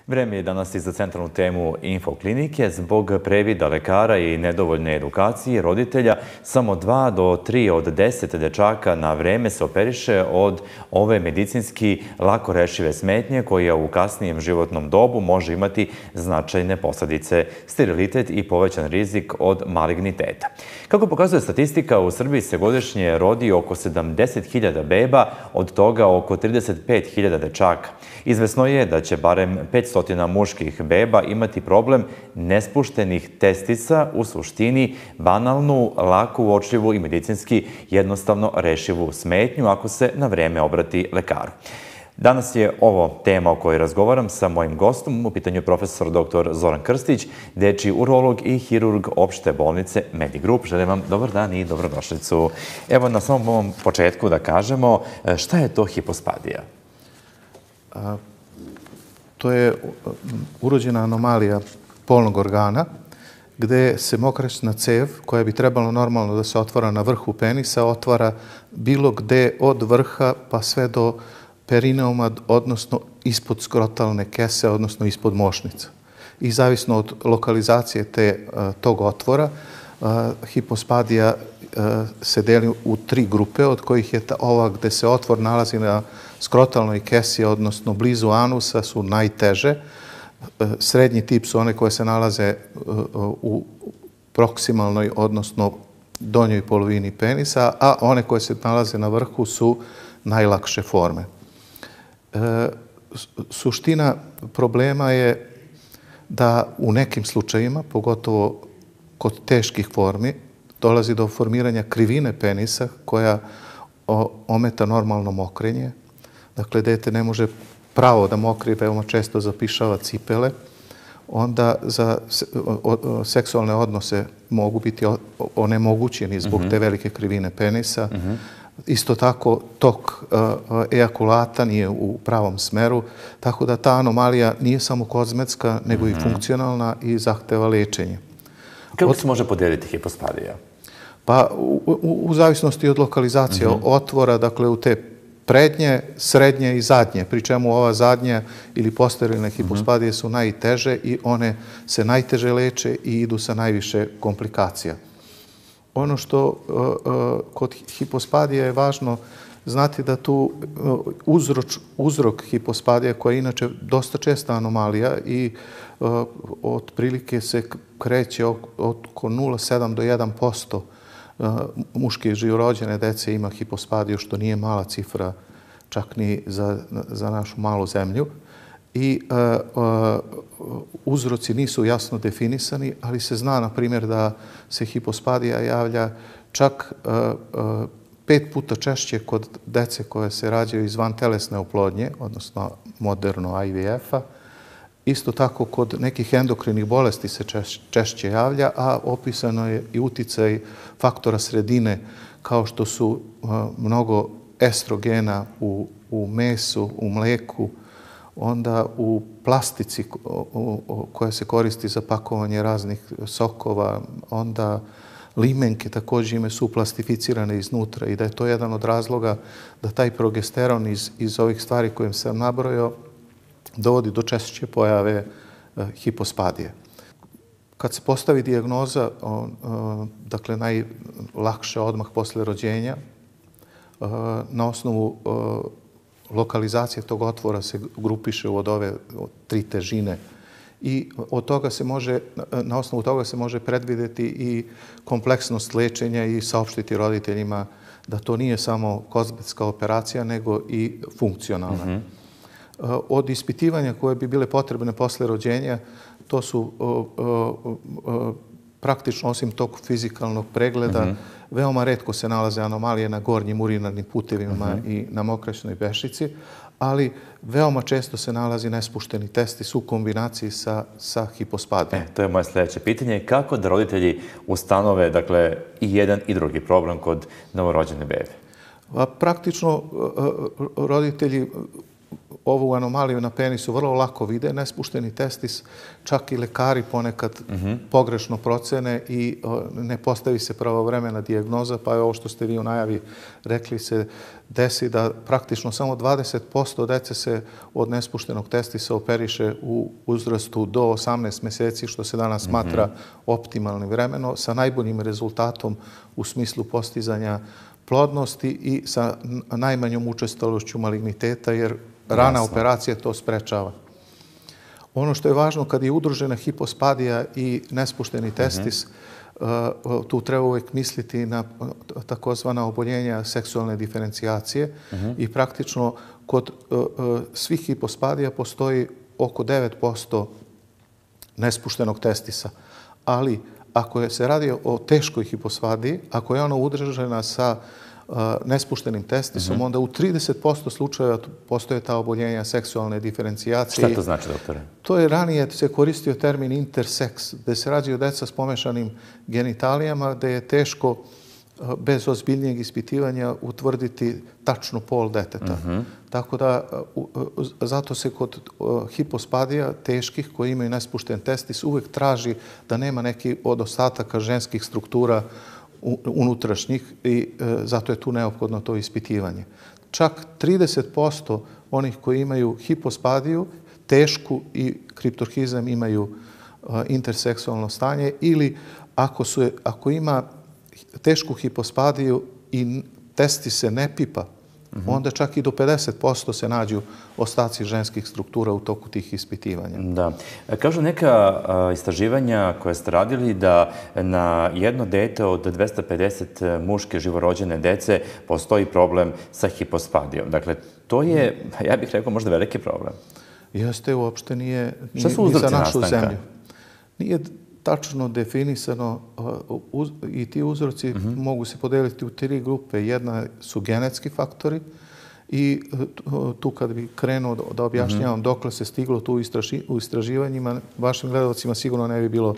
Vreme je danas i za centralnu temu Infoklinike. Zbog previda lekara i nedovoljne edukacije roditelja, samo 2 do 3 od 10 dečaka na vreme se operiše od ove medicinski lako rešive smetnje koja u kasnijem životnom dobu može imati značajne posledice, sterilitet i povećan rizik od maligniteta. Kako pokazuje statistika, u Srbiji se godišnje rodi oko 70.000 beba, od toga oko 35.000 dečaka. Izvesno je da će barem 500 muških beba imati problem nespuštenih testica, u suštini banalnu, lako uočljivu i medicinski jednostavno rešivu smetnju ako se na vreme obrati lekaru. Danas je ovo tema o kojoj razgovaram sa mojim gostom, u pitanju je profesor dr. Zoran Krstić, dečiji urolog i hirurg opšte bolnice Medigrup. Želim vam dobar dan i dobrodošlicu. Evo, na samom ovom početku da kažemo, šta je to hipospadija? To je urođena anomalija polnog organa gde se mokraćna cev, koja bi trebalo normalno da se otvara na vrhu penisa, otvara bilo gde od vrha pa sve do perineuma, odnosno ispod skrotalne kese, odnosno ispod mošnica. I zavisno od lokalizacije tog otvora, hipospadija se deli u 3 grupe, od kojih je ova gde se otvor nalazi na skrotalnoj kesi, odnosno blizu anusa, su najteže. Srednji tip su one koje se nalaze u proksimalnoj, odnosno donjoj polovini penisa, a one koje se nalaze na vrhu su najlakše forme. Suština problema je da u nekim slučajima, pogotovo kod teških formi, dolazi do formiranja krivine penisa koja ometa normalno mokrenje. Dakle, dete ne može pravo da mokri, veoma često zapišava cipele. Onda za seksualne odnose mogu biti onemogućeni zbog te velike krivine penisa. Isto tako, tok ejakulata nije u pravom smeru, tako da ta anomalija nije samo kozmetska, nego i funkcionalna i zahteva lečenje. Kako se može podeliti hipospadija? Pa, u zavisnosti od lokalizacije otvora, dakle, u te prednje, srednje i zadnje, pri čemu ova zadnja ili posterilne hipospadije su najteže i one se najteže leče i idu sa najviše komplikacija. Ono što kod hipospadije je važno znati da tu uzrok hipospadije, koja je inače dosta česta anomalija i otprilike se kreće oko 0,7 do 1% muške živorođene dece ima hipospadiju, što nije mala cifra čak ni za našu malu zemlju. I uzroci nisu jasno definisani, ali se zna, na primjer, da se hipospadija javlja čak 5 puta češće kod dece koje se rađaju iz vantelesne oplodnje, odnosno moderno IVF-a. Isto tako kod nekih endokrinih bolesti se češće javlja, a opisano je i uticaj faktora sredine, kao što su mnogo estrogena u mesu, u mleku, onda u plastici koja se koristi za pakovanje raznih sokova, onda limenke također su plastificirane iznutra i da je to jedan od razloga da taj progesteron iz ovih stvari koje sam nabrojao dovodi do češće pojave hipospadije. Kad se postavi dijagnoza, dakle najlakše odmah posle rođenja, na osnovu lokalizacije tog otvora se grupiše od ove 3 težine i na osnovu toga se može predvideti i kompleksnost lečenja i saopštiti roditeljima da to nije samo kozmetska operacija, nego i funkcionalna. Od ispitivanja koje bi bile potrebne posle rođenja, to su praktično, osim tog fizikalnog pregleda, veoma retko se nalaze anomalije na gornjim urinarnim putevima i na mokraćnoj bešici, ali veoma često se nalazi nespušteni testis u kombinaciji sa hipospadijom. To je moje sljedeće pitanje. Kako da roditelji ustanove, dakle, i jedan i drugi problem kod novorođene bebe? Praktično, roditelji ovu anomaliju na penisu vrlo lako vide, nespušteni testis, čak i lekari ponekad pogrešno procene i ne postavi se pravovremena dijagnoza, pa je ovo što ste vi u najavi rekli se desi da praktično samo 20% dece se od nespuštenog testisa operiše u uzrastu do 18 mjeseci, što se danas smatra optimalnim vremenom, sa najboljim rezultatom u smislu postizanja plodnosti i sa najmanjom učestalošću maligniteta, jer rana operacija to sprečava. Ono što je važno kad je udružena hipospadija i nespušteni testis, tu treba uvijek misliti na takozvana oboljenja seksualne diferencijacije i praktično kod svih hipospadija postoji oko 9% nespuštenog testisa. Ali ako se radi o teškoj hipospadiji, ako je ona udružena sa nespuštenim testisom, onda u 30% slučajeva postoje ta oboljenja seksualne diferencijacije. Šta to znači, doktore? To je ranije se koristio termin interseks, gde se rađaju deca s pomešanim genitalijama, gde je teško bez ozbiljnijeg ispitivanja utvrditi tačno pol deteta. Tako da, zato se kod hipospadija teških koji imaju nespušten testis uvijek traži da nema neki od ostataka ženskih struktura unutrašnjih i zato je tu neophodno to ispitivanje. Čak 30% onih koji imaju hipospadiju, tešku i kriptorhizam imaju interseksualno stanje ili ako ima tešku hipospadiju i testis se ne pipa, onda čak i do 50% se nađu ostaci ženskih struktura u toku tih ispitivanja. Da. Kažu neka istraživanja koje ste radili da na jedno dete od 250 muške živorođene dece postoji problem sa hipospadijom. Dakle, to je, ja bih rekao, možda veliki problem. Jeste, uopšte nije ni uzroci za našu nastanka? zemlju. Nije tačno definisano i ti uzroci mogu se podeliti u 3 grupe. Jedna su genetski faktori i tu kad bi krenuo da objašnjavam dokle se stiglo tu u istraživanjima, vašim gledalcima sigurno ne bi bilo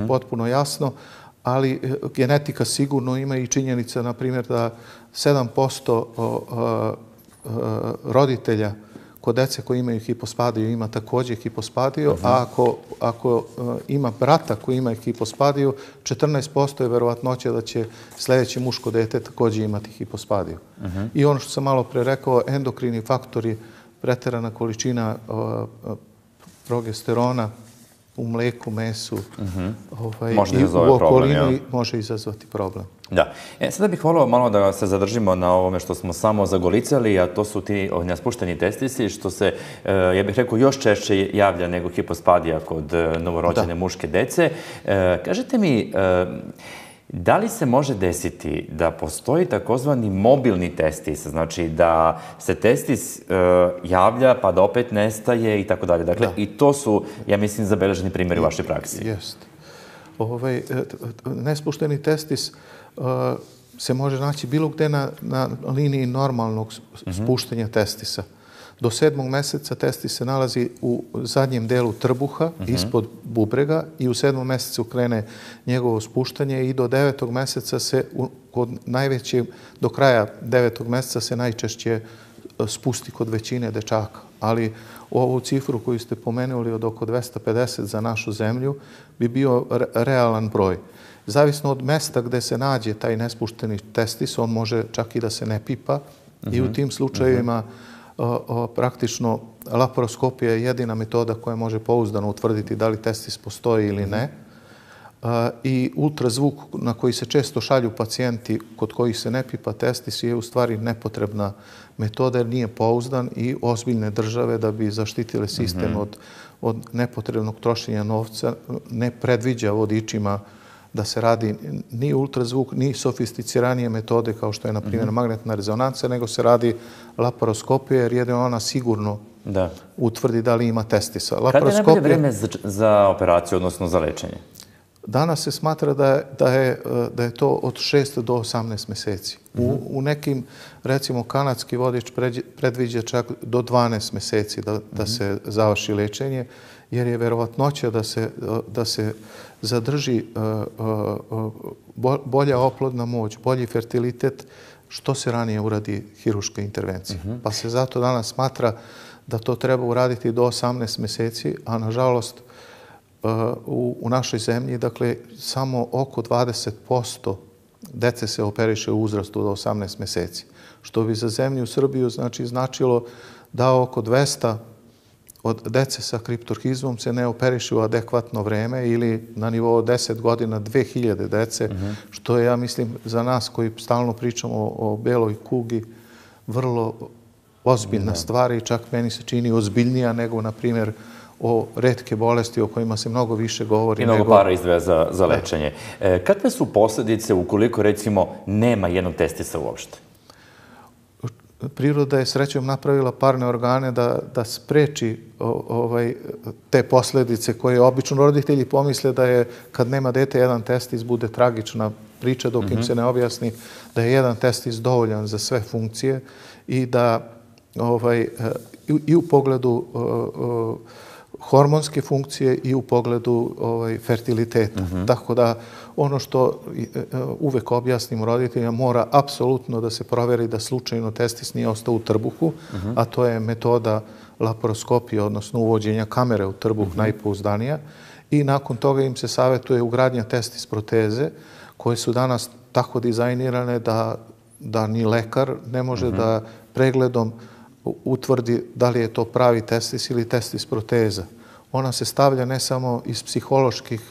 potpuno jasno, ali genetika sigurno ima i činjenica, na primjer, da 7% roditelja kod dece koji imaju hipospadiju ima također hipospadiju, a ako ima brata koji ima hipospadiju, 14% je verovatnoća da će sljedeće muško dete također imati hipospadiju. I ono što sam malo pre rekao, endokrini faktori, preterana količina progesterona u mleku, mesu i u okolini može izazvati problem. Da. Sada bih volio malo da se zadržimo na ovome što smo samo zagolicali, a to su ti nespušteni testisi, što se, ja bih rekao, još češće javlja nego hipospadija kod novorođene muške dece. Kažete mi, da li se može desiti da postoji takozvani mobilni testis, znači da se testis javlja pa da opet nestaje i tako dalje. Dakle, i to su, ja mislim, zabeleženi primjeri u vašoj praksi. Jeste. Nespušteni testis se može naći bilo gde na liniji normalnog spuštenja testisa. Do 7. mjeseca testis se nalazi u zadnjem delu trbuha, ispod bubrega, i u 7. mjesecu krene njegovo spuštanje i do 9. mjeseca se, do kraja 9. mjeseca se najčešće spusti kod većine dečaka. Ali ovu cifru koju ste pomenuli od oko 250 za našu zemlju bi bio realan broj. Zavisno od mjesta gde se nađe taj nespušteni testis, on može čak i da se ne pipa i u tim slučajevima praktično laparoskopija je jedina metoda koja može pouzdano utvrditi da li testis postoji ili ne. I ultrazvuk na koji se često šalju pacijenti kod kojih se ne pipa testis je u stvari nepotrebna metoda jer nije pouzdan i ozbiljne države da bi zaštitile sistem od nepotrebnog trošenja novca ne predviđa vodičima da se radi ni ultrazvuk, ni sofisticiranije metode kao što je, na primjer, magnetna rezonanca, nego se radi laparoskopija jer jedino ona sigurno utvrdi da li ima testisa. Kada je najbolje vreme za operaciju, odnosno za lečenje? Danas se smatra da je to od 6 do 18 mjeseci. U nekim, recimo, kanadski vodič predviđa čak do 12 mjeseci da se završi lečenje, jer je verovatnoća da se zadrži bolja oplodna moć, bolji fertilitet što se ranije uradi hiruška intervencija. Pa se zato danas smatra da to treba uraditi do 18 mjeseci, a nažalost u našoj zemlji, dakle, samo oko 20% dece se operiše u uzrastu do 18 mjeseci. Što bi za zemlju Srbiju značilo da oko 200 od dece sa kriptorhizmom se ne operiše u adekvatno vreme ili na nivou 10 godina 2000 dece, što je, ja mislim, za nas koji stalno pričamo o beloj kugi, vrlo ozbiljna stvar i čak meni se čini ozbiljnija nego, na primjer, o retke bolesti o kojima se mnogo više govori. I mnogo para izdvaja za lečenje. Kakve su posljedice ukoliko, recimo, nema jednog testisa uopšte? Priroda je srećom napravila parne organe da spreči te posljedice koje obično roditelji pomisle da je kad nema dete jedan testis bude tragična priča dok im se ne objasni da je jedan testis dovoljan za sve funkcije i da i u pogledu hormonske funkcije i u pogledu fertiliteta. Tako da ono što uvek objasnim roditeljima mora apsolutno da se proveri da slučajno testis nije ostao u trbuhu, a to je metoda laparoskopije, odnosno uvođenja kamere u trbuh najpouzdanija. I nakon toga im se savjetuje ugradnja testis proteze koje su danas tako dizajnirane da ni lekar ne može da pregledom utvrdi da li je to pravi testis ili testis proteza. Ona se stavlja ne samo iz psiholoških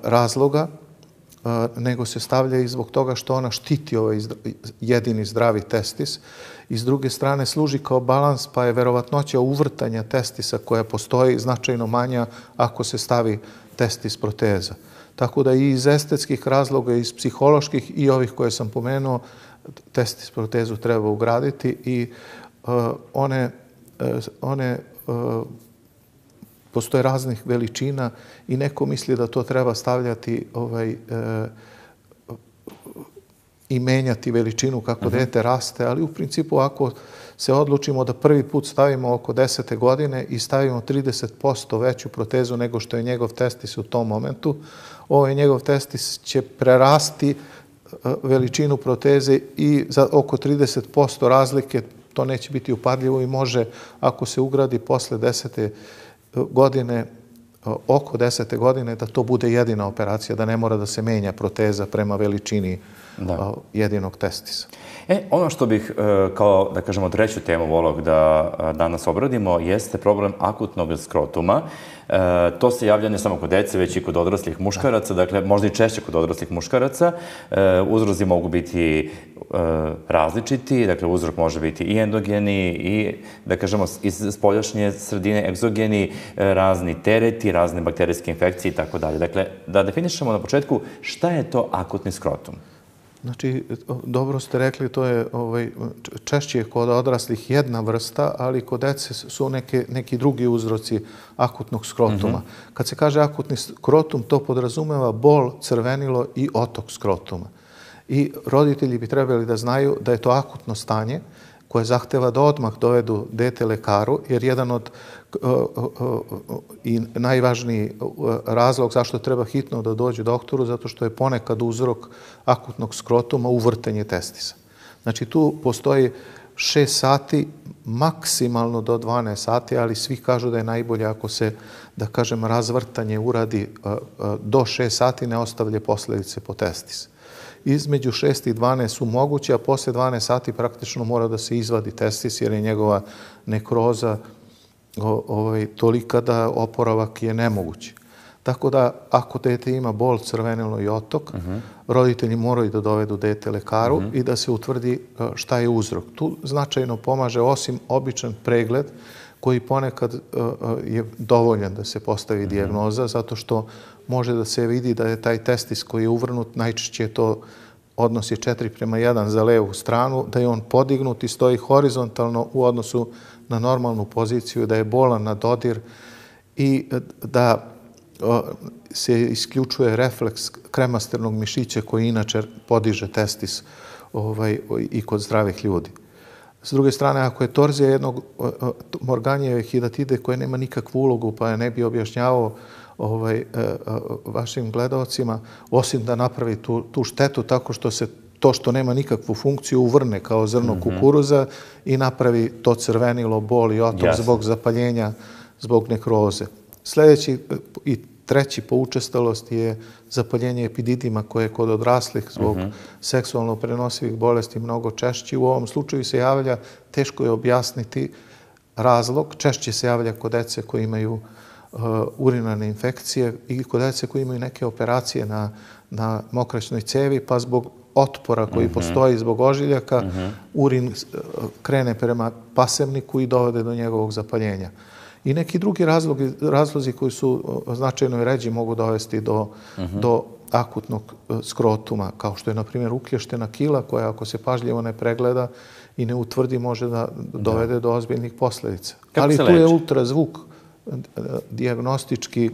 razloga, nego se stavlja i zbog toga što ona štiti ovaj jedini zdravi testis. I s druge strane služi kao balans, pa je verovatnoća uvrtanja testisa koja postoji značajno manja ako se stavi testis proteza. Tako da i iz estetskih razloga, iz psiholoških i ovih koje sam pomenuo, testis protezu treba ugraditi i one postoje raznih veličina i neko misli da to treba stavljati i menjati veličinu kako dete raste, ali u principu ako se odlučimo da prvi put stavimo oko 10. godine i stavimo 30% veću protezu nego što je njegov testis u tom momentu, njegov testis će prerasti veličinu proteze i za oko 30% razlike to neće biti upadljivo i može, ako se ugradi posle 10. godine, oko 10. godine, da to bude jedina operacija, da ne mora da se menja proteza prema veličini jedinog testisa. Ono što bih, kao da kažemo treću temu volog da danas obradimo, jeste problem akutnog skrotuma. To se javlja ne samo kod dece, već i kod odraslih muškaraca, dakle možda i češće kod odraslih muškaraca. Uzrozi mogu biti različiti, dakle uzrok može biti i endogeni i, da kažemo, iz spoljašnje sredine egzogeni, razni tereti, razne bakterijske infekcije i tako dalje. Dakle, da definišemo na početku šta je to akutni skrotum. Znači, dobro ste rekli, to je češće kod odraslih jedna vrsta, ali kod dece su neki drugi uzroci akutnog skrotuma. Kad se kaže akutni skrotum, to podrazumeva bol, crvenilo i otok skrotuma. I roditelji bi trebali da znaju da je to akutno stanje koje zahteva da odmah dovedu dete lekaru, jer jedan od i najvažniji razlog zašto treba hitno da dođu doktoru, zato što je ponekad uzrok akutnog skrotuma uvrtanje testisa. Znači tu postoji 6 sati, maksimalno do 12 sati, ali svi kažu da je najbolje ako se, da kažem, razvrtanje uradi do 6 sati, ne ostavlja posljedice po testis. Između 6 i 12 su moguće, a posle 12 sati praktično mora da se izvadi testis jer je njegova nekroza tolika da oporavak je nemoguć. Tako da ako dete ima bol, crvenilo i otok, roditelji moraju da dovedu dete lekaru i da se utvrdi šta je uzrok. Tu značajno pomaže, osim običan pregled, koji ponekad je dovoljan da se postavi dijagnoza, zato što može da se vidi da je taj testis koji je uvrnut, najčešće to odnos je 4:1 za levu stranu, da je on podignut i stoji horizontalno u odnosu na normalnu poziciju, da je bolan na dodir i da se isključuje refleks kremasternog mišića koji inače podiže testis i kod zdravih ljudi. S druge strane, ako je torzija jednog morganijeve hidatide koja nema nikakvu ulogu, pa je ne bi objašnjavao vašim gledalcima, osim da napravi tu štetu tako što se to što nema nikakvu funkciju uvrne kao zrno kukuruza i napravi to crvenilo, bol i otok zbog zapaljenja, zbog nekroze. Sljedeći i treći po učestalosti je zapaljenje epididima koje je kod odraslih zbog seksualno prenosivih bolesti mnogo češći. U ovom slučaju se javlja, teško je objasniti razlog, češće se javlja kod dece koji imaju urinarne infekcije i kod dece koji imaju neke operacije na mokraćnoj cevi, pa zbog otpora koji postoji zbog ožiljaka, urin krene prema pasevniku i dovode do njegovog zapaljenja. I neki drugi razlozi koji su značajno ređi mogu dovesti do akutnog skrotuma, kao što je, na primjer, uklještena kila koja, ako se pažljivo ne pregleda i ne utvrdi, može da dovede do ozbiljnih posljedica. Ali tu je ultrazvuk dijagnostički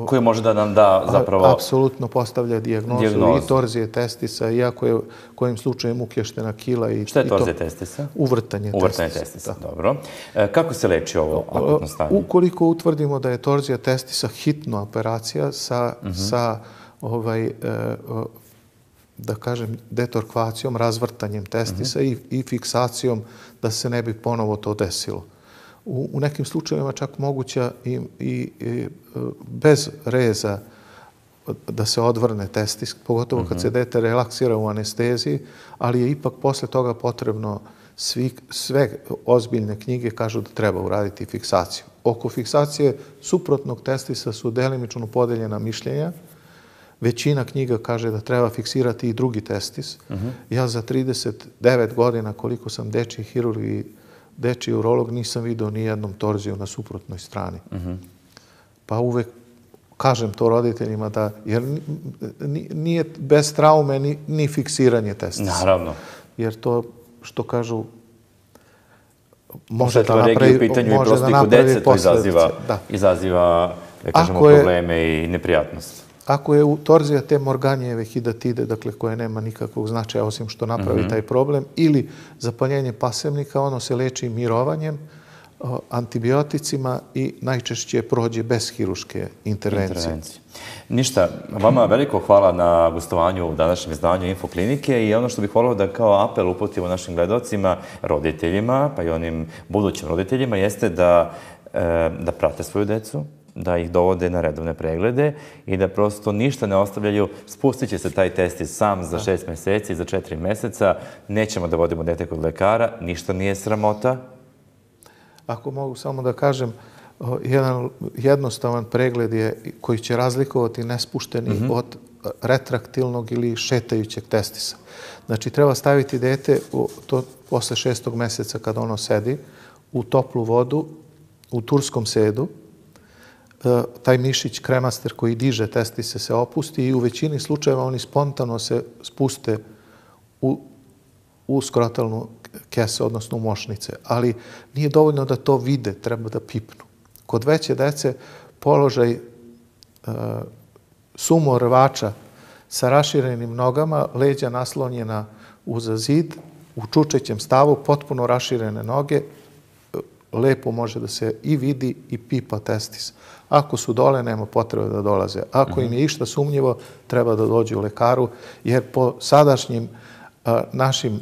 koji može da nam da zapravo... Apsolutno postavlja dijagnozu i torzije testisa, iako je kojim slučajem uklještena kila. Šta je torzije testisa? Uvrtanje testisa. Uvrtanje testisa, dobro. Kako se leči ovo akutno stanje? Ukoliko utvrdimo da je torzija testisa hitna operacija sa da kažem, detorkvacijom, razvrtanjem testisa i fiksacijom da se ne bi ponovo to desilo. U nekim slučajevima čak moguća i bez reza da se odvrne testis, pogotovo kad se dete relaksira u anesteziji, ali je ipak posle toga potrebno sve ozbiljne knjige kažu da treba uraditi fiksaciju. Oko fiksacije suprotnog testisa su delimično podeljena mišljenja. Većina knjiga kaže da treba fiksirati i drugi testis. Ja za 39 godina koliko sam dečiji hirurg i dečiji urolog nisam vidio ni jednom torziju na suprotnoj strani. Pa uvek kažem to roditeljima da, jer nije bez traume ni fiksiranje testisa. Naravno. Jer to, što kažu, može da napravi posljedice. Izaziva, da kažemo, probleme i neprijatnosti. Ako je torzija te morganijeve hidatide, dakle koje nema nikakvog značaja osim što napravi taj problem, ili zapaljenje pasevnika, ono se leči mirovanjem, antibioticima i najčešće prođe bez hiruške intervencije. Ništa, vama veliko hvala na gostovanju u današnjem izdanju Infoklinike i ono što bih volio da kao apel uputimo našim gledocima, roditeljima, pa i onim budućim roditeljima, jeste da prate svoju decu, da ih dovode na redovne preglede i da prosto ništa ne ostavljaju. Spustit će se taj testis sam za 6 meseci, za 4 meseca. Nećemo da vodimo dete kod lekara. Ništa nije sramota. Ako mogu samo da kažem, jedan jednostavan pregled je koji će razlikovati nespušteni od retraktilnog ili šetajućeg testisa. Znači, treba staviti dete posle 6. meseca kad ono sedi u toplu vodu, u turskom sedu. Taj mišić kremaster koji diže testise se opusti i u većini slučajeva oni spontano se spuste u skrotalnu kesu, odnosno u mošnice. Ali nije dovoljno da to vide, treba da pipnu. Kod veće dece položaj sumo rvača sa raširenim nogama, leđa naslonjena uz zid, u čučećem stavu, potpuno raširene noge, lepo može da se i vidi i pipa testis. Ako su dole, nema potrebe da dolaze. Ako im je išta sumnjivo, treba da dođu u lekaru, jer po sadašnjim našim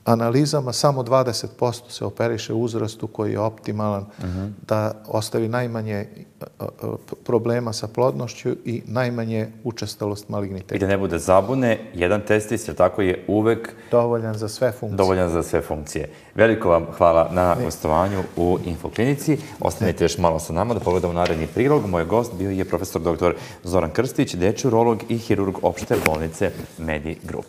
analizama samo 20% se operiše u uzrastu koji je optimalan da ostavi najmanje problema sa plodnošću i najmanje učestalost maligniteta. I da ne bude zabune, jedan testis, jer tako je uvek dovoljan za sve funkcije. Dovoljan za sve funkcije. Veliko vam hvala na gostovanju u Infoklinici. Ostanite još malo sa nama da pogledamo naredni prilog. Moj gost bio je profesor dr. Zoran Krstić, dečiji urolog i hirurg opšte bolnice Medi Group.